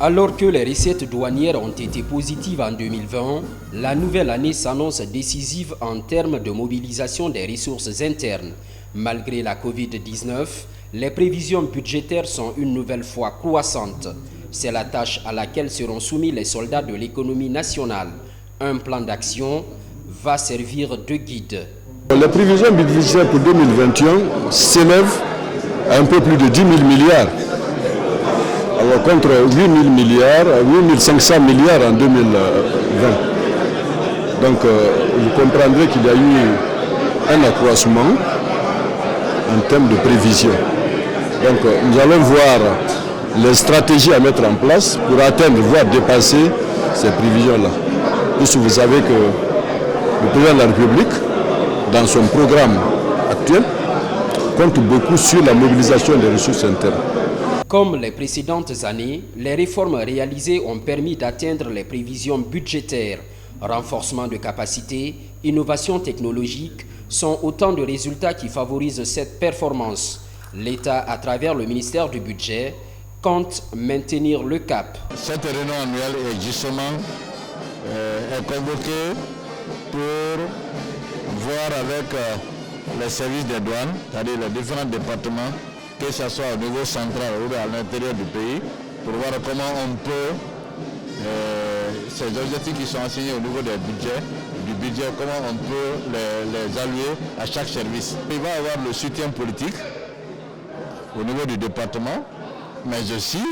Alors que les recettes douanières ont été positives en 2020, la nouvelle année s'annonce décisive en termes de mobilisation des ressources internes. Malgré la Covid-19, les prévisions budgétaires sont une nouvelle fois croissantes. C'est la tâche à laquelle seront soumis les soldats de l'économie nationale. Un plan d'action va servir de guide. Les prévisions budgétaires pour 2021 s'élèvent à un peu plus de 10 000 milliards. Alors contre 8 000 milliards, 8 500 milliards en 2020. Donc vous comprendrez qu'il y a eu un accroissement en termes de prévision. Donc nous allons voir les stratégies à mettre en place pour atteindre, voire dépasser ces prévisions-là. Puisque vous savez que le président de la République, dans son programme actuel, compte beaucoup sur la mobilisation des ressources internes. Comme les précédentes années, les réformes réalisées ont permis d'atteindre les prévisions budgétaires. Renforcement de capacités, innovation technologique sont autant de résultats qui favorisent cette performance. L'État, à travers le ministère du Budget, compte maintenir le cap. Cette réunion annuelle est justement convoquée pour voir avec les services des douanes, c'est-à-dire les différents départements, que ce soit au niveau central ou à l'intérieur du pays, pour voir comment on peut, ces objectifs qui sont assignés au niveau du budget, comment on peut les allouer à chaque service. Il va y avoir le soutien politique au niveau du département, mais aussi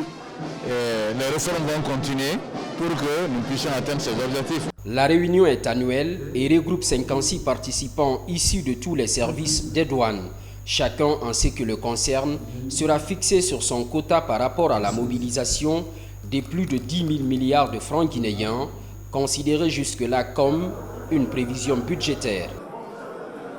les réformes vont continuer pour que nous puissions atteindre ces objectifs. La réunion est annuelle et regroupe 56 participants issus de tous les services des douanes. Chacun, en ce qui le concerne, sera fixé sur son quota par rapport à la mobilisation de plus de 10 000 milliards de francs guinéens, considérés jusque-là comme une prévision budgétaire.